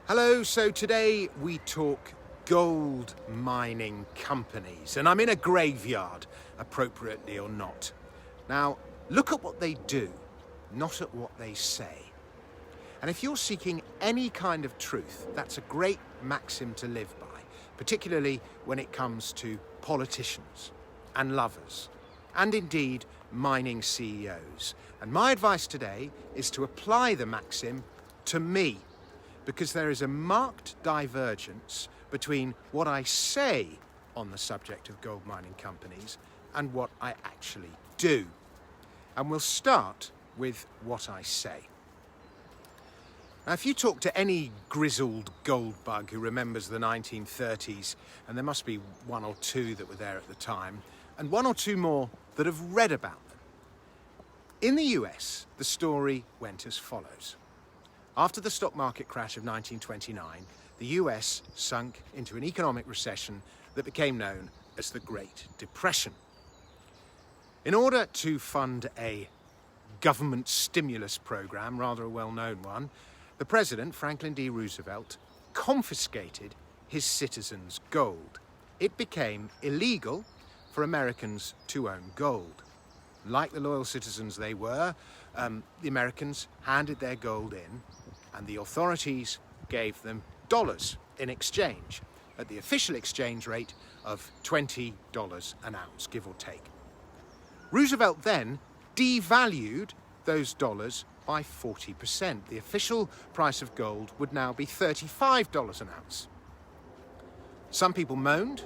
Hello, so today we talk gold mining companies, and I'm in a graveyard, appropriately or not. Now, look at what they do, not at what they say. And if you're seeking any kind of truth, that's a great maxim to live by, particularly when it comes to politicians and lovers, and indeed mining CEOs. And my advice today is to apply the maxim to me, because there is a marked divergence between what I say on the subject of gold mining companies and what I actually do. And we'll start with what I say. Now, if you talk to any grizzled gold bug who remembers the 1930s, and there must be one or two that were there at the time, and one or two more that have read about them. In the US, the story went as follows. After the stock market crash of 1929, the US sunk into an economic recession that became known as the Great Depression. In order to fund a government stimulus program, rather a well-known one, the president, Franklin D. Roosevelt, confiscated his citizens' gold. It became illegal for Americans to own gold. Like the loyal citizens they were, the Americans handed their gold in, and the authorities gave them dollars in exchange, at the official exchange rate of $20 an ounce, give or take. Roosevelt then devalued those dollars by 40%. The official price of gold would now be $35 an ounce. Some people moaned,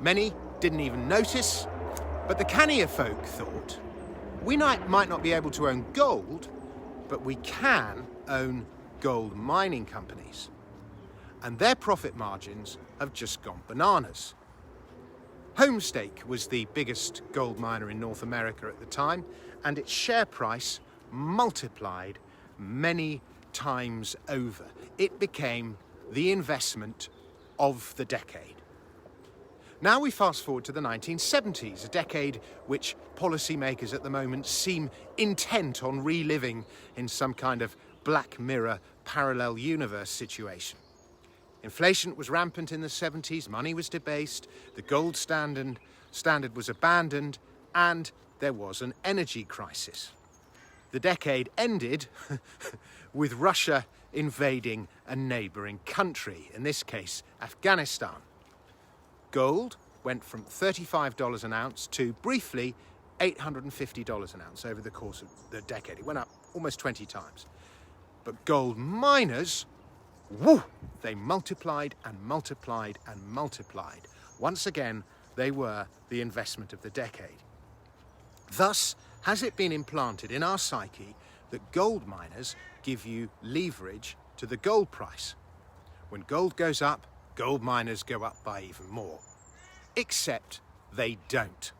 many didn't even notice, but the cannier folk thought, we might not be able to own gold, but we can own gold mining companies. And their profit margins have just gone bananas. Homestake was the biggest gold miner in North America at the time, and its share price multiplied many times over. It became the investment of the decade. Now we fast forward to the 1970s, a decade which policymakers at the moment seem intent on reliving in some kind of Black Mirror parallel universe situation. Inflation was rampant in the 70s, money was debased, the gold standard was abandoned, and there was an energy crisis. The decade ended with Russia invading a neighbouring country, in this case Afghanistan. Gold went from $35 an ounce to, briefly, $850 an ounce over the course of the decade. It went up almost 20 times. But gold miners, they multiplied and multiplied and multiplied. Once again, they were the investment of the decade. Thus, has it been implanted in our psyche that gold miners give you leverage to the gold price? When gold goes up, gold miners go up by even more. Except they don't.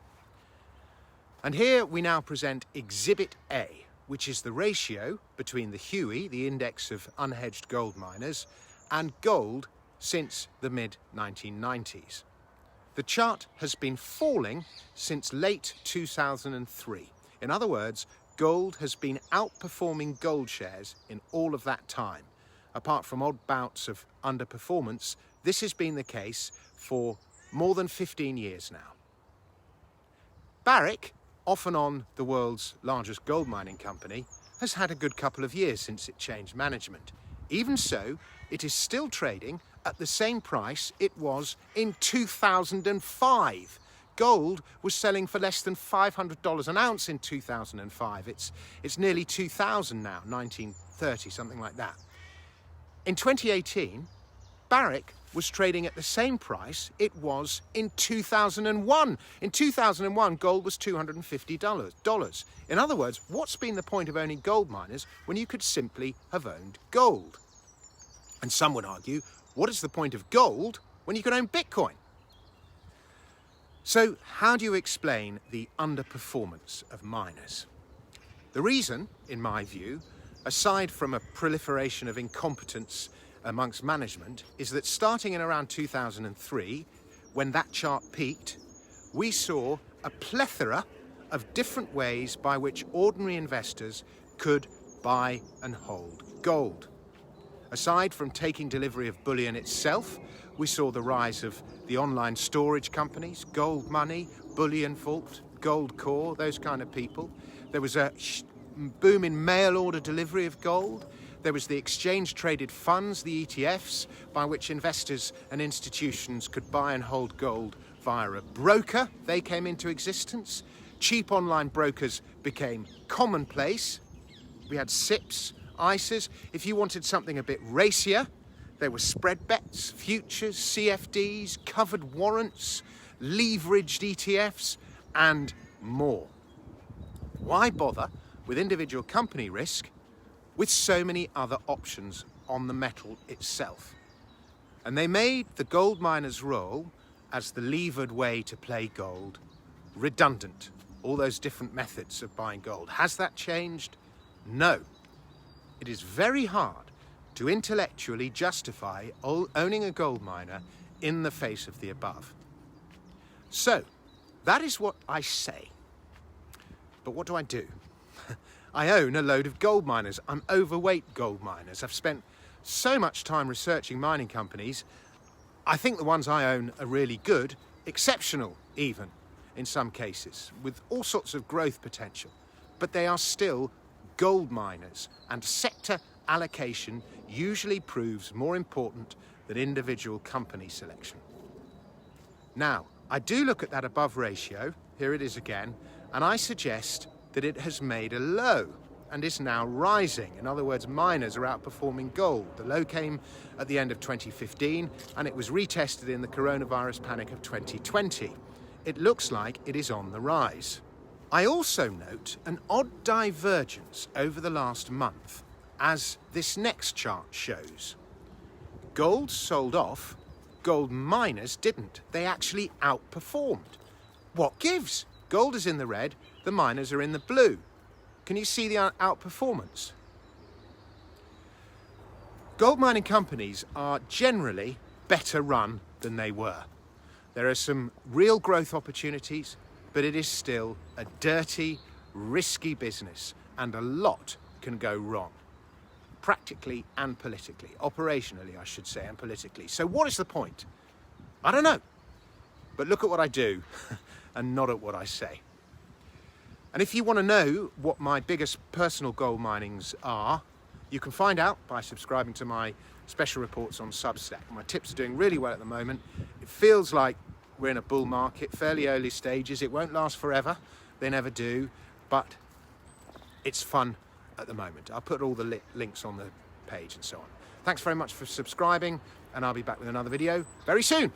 And here we now present Exhibit A, which is the ratio between the HUI, the index of unhedged gold miners, and gold since the mid-1990s. The chart has been falling since late 2003. In other words, gold has been outperforming gold shares in all of that time. Apart from odd bouts of underperformance, this has been the case for more than 15 years now. Barrick, off and on the world's largest gold mining company, has had a good couple of years since it changed management. Even so, it is still trading at the same price it was in 2005. Gold was selling for less than $500 an ounce in 2005. It's nearly 2,000 now, 1930, something like that. In 2018, Barrick was trading at the same price it was in 2001. In 2001, gold was $250. In other words, what's been the point of owning gold miners when you could simply have owned gold? And some would argue, what is the point of gold when you can own Bitcoin? So how do you explain the underperformance of miners? The reason, in my view, aside from a proliferation of incompetence amongst management, is that starting in around 2003, when that chart peaked, we saw a plethora of different ways by which ordinary investors could buy and hold gold. Aside from taking delivery of bullion itself, we saw the rise of the online storage companies, Gold Money, Bullion Vault, Gold Core, those kind of people. There was a boom in mail order delivery of gold. There was the exchange-traded funds, the ETFs, by which investors and institutions could buy and hold gold via a broker. They came into existence. Cheap online brokers became commonplace. We had SIPs, ISAs. If you wanted something a bit racier, there were spread bets, futures, CFDs, covered warrants, leveraged ETFs, and more. Why bother with individual company risk with so many other options on the metal itself? And they made the gold miner's role as the levered way to play gold redundant. All those different methods of buying gold. Has that changed? No. It is very hard to intellectually justify owning a gold miner in the face of the above. So, that is what I say. But what do I do? I own a load of gold miners. I'm overweight gold miners. I've spent so much time researching mining companies. I think the ones I own are really good, exceptional even in some cases, with all sorts of growth potential. But they are still gold miners, and sector allocation usually proves more important than individual company selection. Now, I do look at that above ratio, here it is again, and I suggest that it has made a low and is now rising. In other words, miners are outperforming gold. The low came at the end of 2015 and it was retested in the coronavirus panic of 2020. It looks like it is on the rise. I also note an odd divergence over the last month, as this next chart shows. Gold sold off, gold miners didn't. They actually outperformed. What gives? Gold is in the red, the miners are in the blue. Can you see the outperformance? Gold mining companies are generally better run than they were. There are some real growth opportunities, but it is still a dirty, risky business, and a lot can go wrong. Practically and politically. Operationally, I should say, and politically. So what is the point? I don't know. But look at what I do, and not at what I say. And if you want to know what my biggest personal gold minings are, you can find out by subscribing to my special reports on Substack. My tips are doing really well at the moment. It feels like we're in a bull market, fairly early stages. It won't last forever. They never do. But it's fun at the moment. I'll put all the links on the page and so on. Thanks very much for subscribing, and I'll be back with another video very soon.